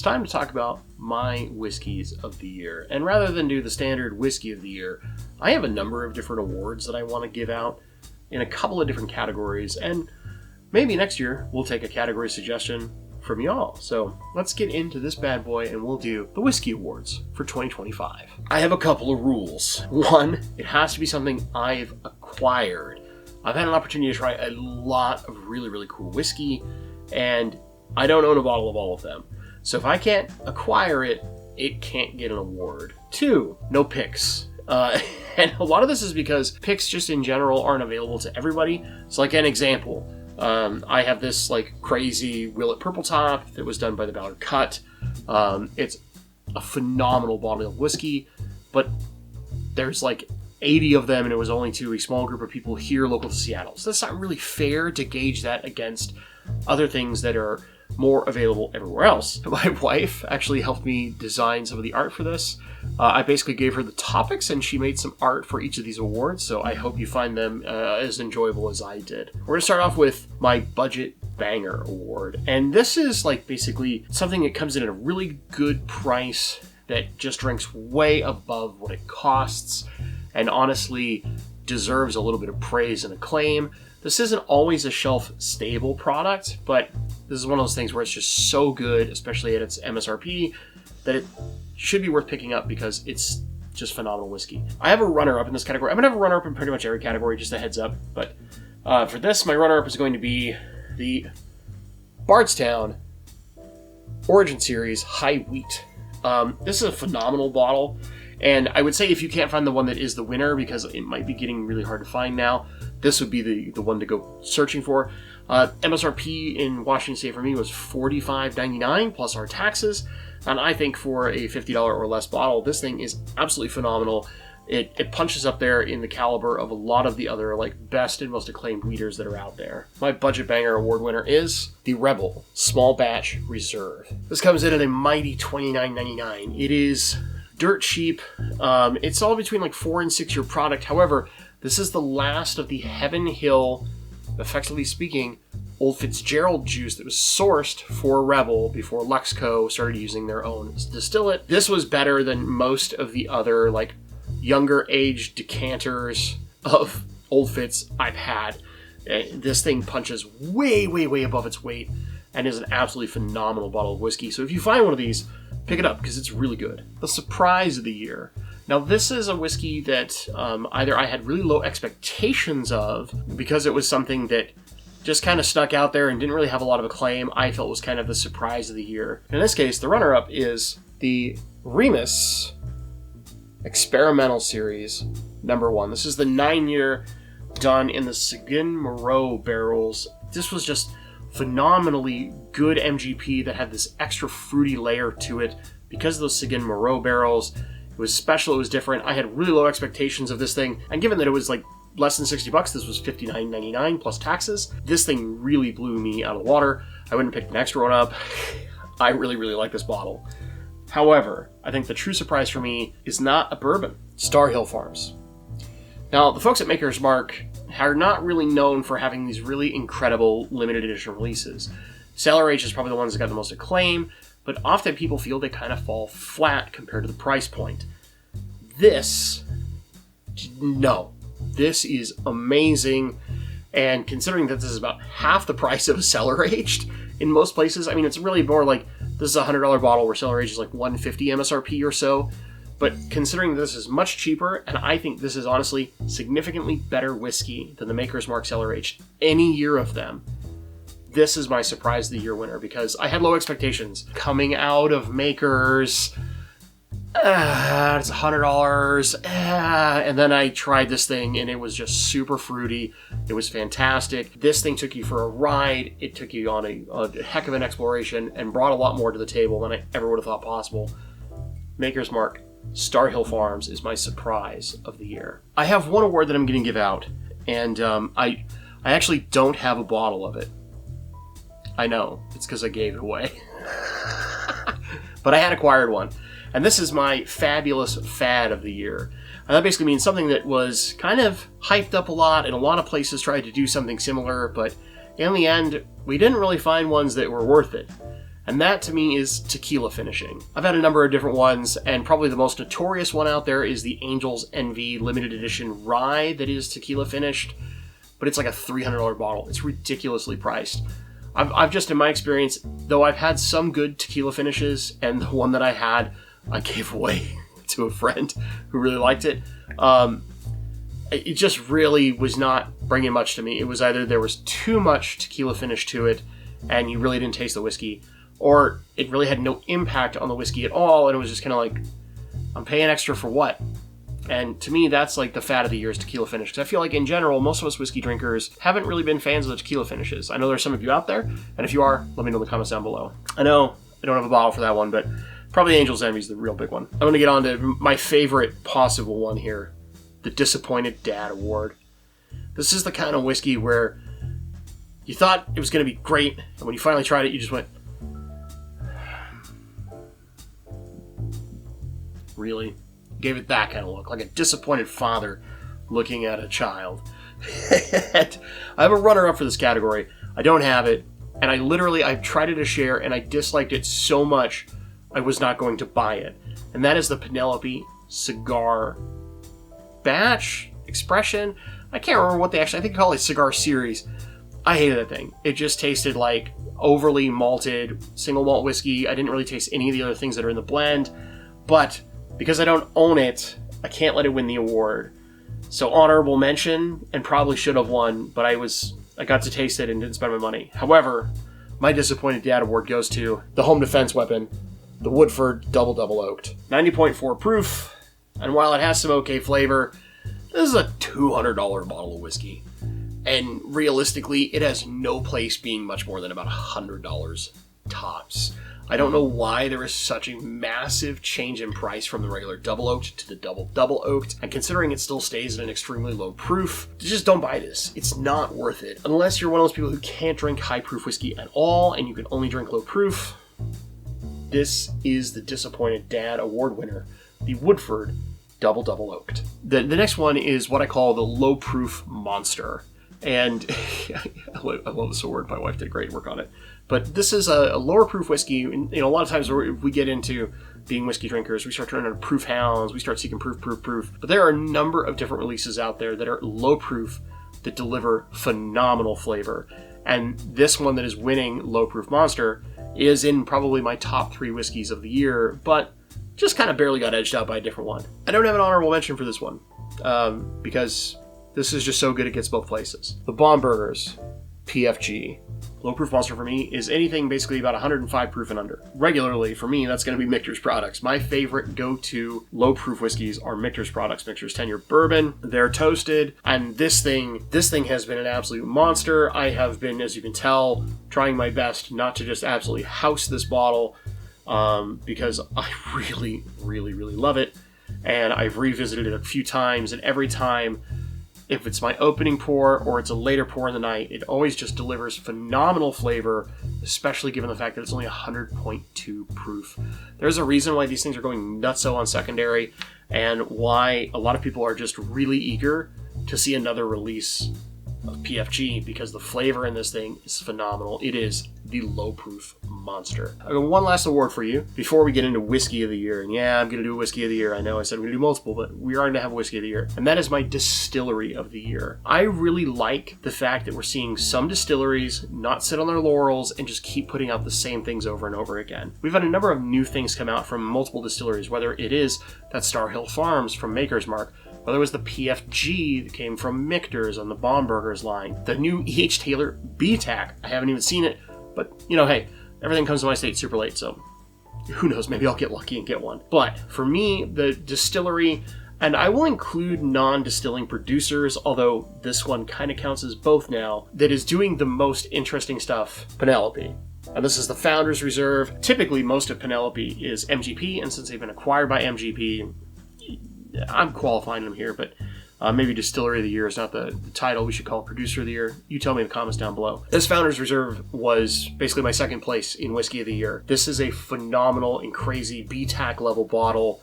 time to talk about my whiskeys of the year. And rather than do the standard whiskey of the year, I have a number of different awards that I want to give out in a couple of different categories. And maybe next year we'll take a category suggestion from y'all. So let's get into this bad boy and we'll do the Whiskey Awards for 2025. I have a couple of rules. One, it has to be something I've acquired. I've had an opportunity to try a lot of really, really cool whiskey, and I don't own a bottle of all of them. So if I can't acquire it, it can't get an award. Two, no picks. And a lot of this is because picks just in general aren't available to everybody. So like an example, I have this like crazy Willet Purple Top that was done by the Ballard Cut. It's a phenomenal bottle of whiskey, but there's like 80 of them and it was only to a small group of people here local to Seattle. So that's not really fair to gauge that against other things that are more available everywhere else. My wife actually helped me design some of the art for this. I basically gave her the topics and she made some art for each of these awards, so I hope you find them as enjoyable as I did. We're going to start off with my Budget Banger Award, and this is like basically something that comes in at a really good price that just ranks way above what it costs and honestly deserves a little bit of praise and acclaim. This isn't always a shelf-stable product, but this is one of those things where it's just so good, especially at its MSRP, that it should be worth picking up because it's just phenomenal whiskey. I have a runner-up in this category. I'm going to have a runner-up in pretty much every category, just a heads up. But for this, my runner-up is going to be the Bardstown Origin Series High Wheat. This is a phenomenal bottle. And I would say if you can't find the one that is the winner, because it might be getting really hard to find now, this would be the one to go searching for. MSRP in Washington State for me was $45.99 plus our taxes. And I think for a $50 or less bottle, this thing is absolutely phenomenal. It punches up there in the caliber of a lot of the other like best and most acclaimed wheaters that are out there. My Budget Banger Award winner is the Rebel Small Batch Reserve. This comes in at a mighty $29.99. It is dirt cheap. It's all between like 4 and 6 year product. However, this is the last of the Heaven Hill, effectively speaking, Old Fitzgerald juice that was sourced for Rebel before Luxco started using their own distillate. This was better than most of the other like younger age decanters of Old Fitz I've had. This thing punches way, way, way above its weight and is an absolutely phenomenal bottle of whiskey. So if you find one of these, pick it up because it's really good. The Surprise of the Year. Now this is a whiskey that either I had really low expectations of because it was something that just kind of stuck out there and didn't really have a lot of acclaim. I felt was kind of the surprise of the year. In this case, the runner-up is the Remus Experimental Series #1. This is the 9-year done in the Seguin Moreau barrels. This was just phenomenally good MGP that had this extra fruity layer to it because of those Seguin Moreau barrels. It was special, it was different. I had really low expectations of this thing, and given that it was like less than $60, this was $59.99 plus taxes. This thing really blew me out of the water. I wouldn't pick an extra one up. I really, really like this bottle. However, I think the true surprise for me is not a bourbon. Star Hill Farms. Now, the folks at Maker's Mark are not really known for having these really incredible limited edition releases. Cellar Age is probably the ones that got the most acclaim, but often people feel they kind of fall flat compared to the price point. This, no. This is amazing, and considering that this is about half the price of a cellar aged in most places, I mean, it's really more like this is a $100 bottle where cellar aged is like $150 MSRP or so. But considering this is much cheaper, and I think this is honestly significantly better whiskey than the Maker's Mark Cellar Aged any year of them, this is my Surprise of the Year winner because I had low expectations coming out of Maker's. It's $100, and then I tried this thing and it was just super fruity. It was fantastic. This thing took you for a ride. It took you on a heck of an exploration and brought a lot more to the table than I ever would have thought possible. Maker's Mark Star Hill Farms is my Surprise of the Year. I have one award that I'm going to give out, and I actually don't have a bottle of it. I know, it's because I gave it away. But I had acquired one. And this is my Fabulous Fad of the Year. And that basically means something that was kind of hyped up a lot, and a lot of places tried to do something similar, but in the end, we didn't really find ones that were worth it. And that to me is tequila finishing. I've had a number of different ones, and probably the most notorious one out there is the Angel's Envy limited edition rye that is tequila finished, but it's like a $300 bottle. It's ridiculously priced. I've just, in my experience, though I've had some good tequila finishes, and the one that I had, I gave away to a friend who really liked it. It just really was not bringing much to me. It was either there was too much tequila finish to it, and you really didn't taste the whiskey, or it really had no impact on the whiskey at all, and it was just kind of like, I'm paying extra for what? And to me, that's like the fad of the year is tequila finish. Because I feel like in general, most of us whiskey drinkers haven't really been fans of the tequila finishes. I know there's some of you out there, and if you are, let me know in the comments down below. I know I don't have a bottle for that one, but probably Angel's Envy is the real big one. I'm going to get on to my favorite possible one here, the Disappointed Dad Award. This is the kind of whiskey where you thought it was going to be great, and when you finally tried it, you just went, really? Gave it that kind of look, like a disappointed father looking at a child. I have a runner-up for this category. I don't have it, and I've tried it to share, and I disliked it so much I was not going to buy it. And that is the Penelope Cigar Batch Expression. I can't remember what I think they call it Cigar Series. I hated that thing. It just tasted like overly malted single malt whiskey. I didn't really taste any of the other things that are in the blend, but because I don't own it, I can't let it win the award. So honorable mention, and probably should have won, but I got to taste it and didn't spend my money. However, my Disappointed Dad Award goes to the home defense weapon, the Woodford Double Oaked. 90.4 proof, and while it has some okay flavor, this is a $200 bottle of whiskey. And realistically, it has no place being much more than about $100 tops. I don't know why there is such a massive change in price from the regular double oaked to the double oaked, and considering it still stays at an extremely low proof, just don't buy this. It's not worth it. Unless you're one of those people who can't drink high proof whiskey at all and you can only drink low proof, this is the Disappointed Dad Award winner, the Woodford Double Oaked. The next one is what I call the low proof monster. And I love this award. My wife did great work on it. But this is a lower proof whiskey. And, a lot of times if we get into being whiskey drinkers, we start turning into proof hounds. We start seeking proof. But there are a number of different releases out there that are low proof that deliver phenomenal flavor. And this one that is winning low proof monster is in probably my top 3 whiskeys of the year, but just kind of barely got edged out by a different one. I don't have an honorable mention for this one because this is just so good it gets both places. The Baumburgers PFG. Low proof monster for me is anything basically about 105 proof and under. Regularly, for me, that's going to be Michter's products. My favorite go-to low proof whiskeys are Michter's products. Michter's 10-year bourbon. They're toasted, and this thing has been an absolute monster. I have been, as you can tell, trying my best not to just absolutely house this bottle because I really, really, really love it. And I've revisited it a few times, and every time, if it's my opening pour or it's a later pour in the night, it always just delivers phenomenal flavor, especially given the fact that it's only 100.2 proof. There's a reason why these things are going nutso on secondary, and why a lot of people are just really eager to see another release of PFG, because the flavor in this thing is phenomenal. It is the low proof monster. I got one last award for you before we get into whiskey of the year. And yeah, I'm going to do a whiskey of the year. I know I said we're going to do multiple, but we are going to have a whiskey of the year. And that is my distillery of the year. I really like the fact that we're seeing some distilleries not sit on their laurels and just keep putting out the same things over and over again. We've had a number of new things come out from multiple distilleries, whether it is that Star Hill Farms from Maker's Mark, whether it was the PFG that came from Michter's on the Baumburgers line, the new E.H. Taylor BTAC. I haven't even seen it, but hey, everything comes to my state super late, so who knows, maybe I'll get lucky and get one. But for me, the distillery, and I will include non-distilling producers, although this one kind of counts as both now, that is doing the most interesting stuff, Penelope. And this is the Founders Reserve. Typically, most of Penelope is MGP, and since they've been acquired by MGP, I'm qualifying them here, but maybe Distillery of the Year is not the title. We should call it Producer of the Year. You tell me in the comments down below. This Founders Reserve was basically my second place in Whiskey of the Year. This is a phenomenal and crazy BTAC level bottle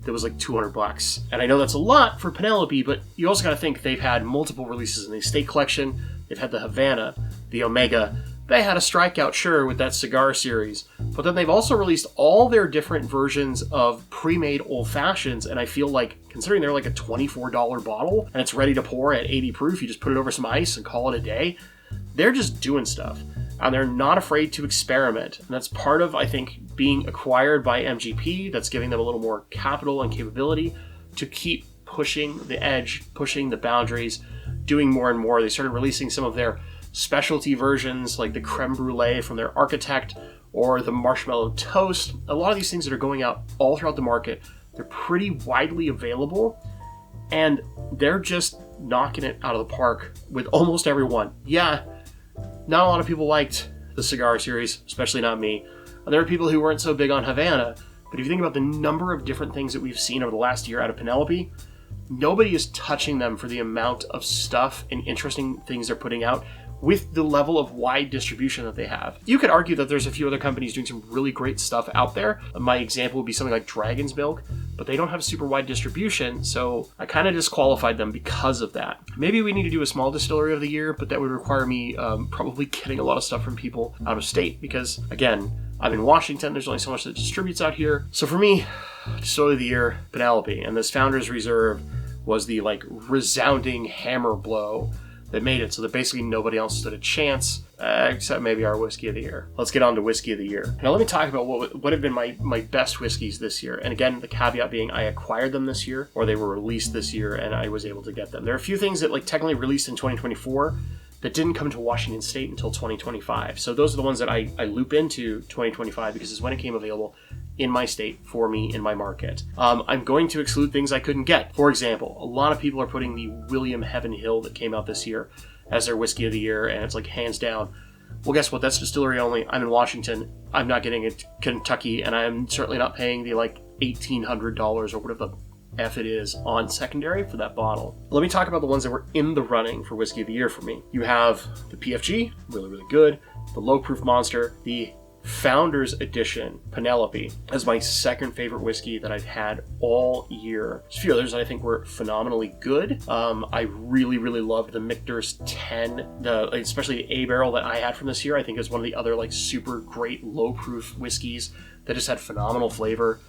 that was like $200. And I know that's a lot for Penelope, but you also got to think they've had multiple releases in the estate collection. They've had the Havana, the Omega, They had a strikeout, sure, with that cigar series, but then they've also released all their different versions of pre-made old fashions, and I feel like, considering they're like a $24 bottle, and it's ready to pour at 80 proof, you just put it over some ice and call it a day, they're just doing stuff. And they're not afraid to experiment. And that's part of, I think, being acquired by MGP. That's giving them a little more capital and capability to keep pushing the edge, pushing the boundaries, doing more and more. They started releasing some of their specialty versions, like the creme brulee from their Architect or the marshmallow toast. A lot of these things that are going out all throughout the market, they're pretty widely available, and they're just knocking it out of the park with almost everyone. Yeah, not a lot of people liked the cigar series, especially not me. And there are people who weren't so big on Havana, but if you think about the number of different things that we've seen over the last year out of Penelope, nobody is touching them for the amount of stuff and interesting things they're putting out with the level of wide distribution that they have. You could argue that there's a few other companies doing some really great stuff out there. My example would be something like Dragon's Milk, but they don't have super wide distribution, so I kind of disqualified them because of that. Maybe we need to do a small distillery of the year, but that would require me probably getting a lot of stuff from people out of state, because again, I'm in Washington, there's only so much that distributes out here. So for me, distillery of the year, Penelope, and this Founder's Reserve was the like resounding hammer blow that made it so that basically nobody else stood a chance, except maybe our whiskey of the year. Let's get on to whiskey of the year. Now let me talk about what have been my best whiskeys this year. And again, the caveat being I acquired them this year, or they were released this year and I was able to get them. There are a few things that like technically released in 2024 that didn't come to Washington State until 2025. So those are the ones that I loop into 2025 because it's when it came available in my state for me in my market. I'm going to exclude things I couldn't get. For example, a lot of people are putting the William Heaven Hill that came out this year as their whiskey of the year, and it's like hands down. Well, guess what? That's distillery only. I'm in Washington. I'm not getting it Kentucky, and I'm certainly not paying the like $1,800 or whatever the F it is on secondary for that bottle. Let me talk about the ones that were in the running for whiskey of the year for me. You have the PFG, really, really good. The Low Proof Monster, the Founders Edition Penelope as my second favorite whiskey that I've had all year. There's a few others that I think were phenomenally good. I really, really loved the Michter's 10, especially the A barrel that I had from this year. I think is one of the other like super great low proof whiskeys that just had phenomenal flavor.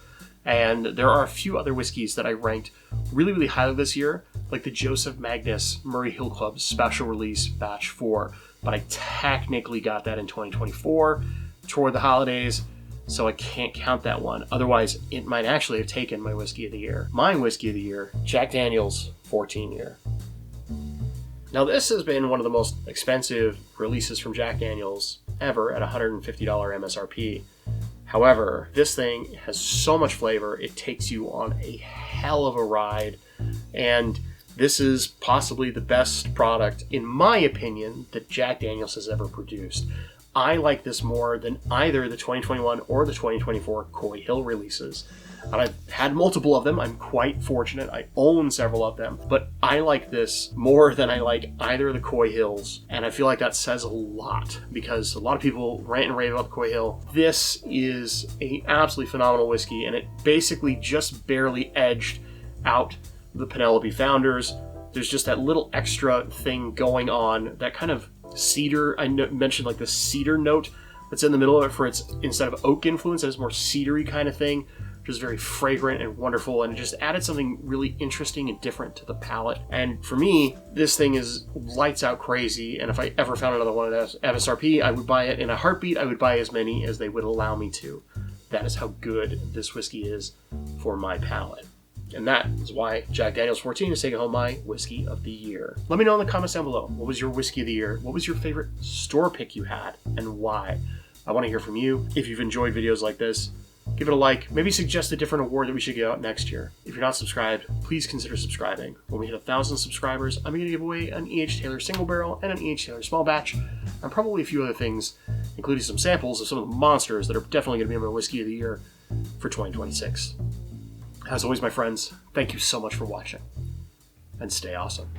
And there are a few other whiskeys that I ranked really, really highly this year, like the Joseph Magnus Murray Hill Club Special Release Batch 4. But I technically got that in 2024. Toward the holidays, so I can't count that one. Otherwise, it might actually have taken my whiskey of the year. My whiskey of the year, Jack Daniel's 14 year. Now this has been one of the most expensive releases from Jack Daniel's ever at $150 MSRP. However, this thing has so much flavor, it takes you on a hell of a ride, and this is possibly the best product, in my opinion, that Jack Daniel's has ever produced. I like this more than either the 2021 or the 2024 Coy Hill releases. And I've had multiple of them. I'm quite fortunate. I own several of them. But I like this more than I like either of the Coy Hills. And I feel like that says a lot because a lot of people rant and rave about the Coy Hill. This is an absolutely phenomenal whiskey, and it basically just barely edged out the Penelope Founders. There's just that little extra thing going on, that kind of cedar. I mentioned like the cedar note that's in the middle of it for its, instead of oak influence, it has more cedary kind of thing, which is very fragrant and wonderful, and it just added something really interesting and different to the palate. And for me, this thing is lights out crazy, and if I ever found another one at MSRP, I would buy it in a heartbeat. I would buy as many as they would allow me to. That is how good this whiskey is for my palate. And that is why Jack Daniel's 14 is taking home my whiskey of the year. Let me know in the comments down below. What was your whiskey of the year? What was your favorite store pick you had and why? I want to hear from you. If you've enjoyed videos like this, give it a like. Maybe suggest a different award that we should give out next year. If you're not subscribed, please consider subscribing. When we hit 1,000 subscribers, I'm going to give away an E.H. Taylor single barrel and an E.H. Taylor small batch, and probably a few other things, including some samples of some of the monsters that are definitely going to be in my whiskey of the year for 2026. As always, my friends, thank you so much for watching, and stay awesome.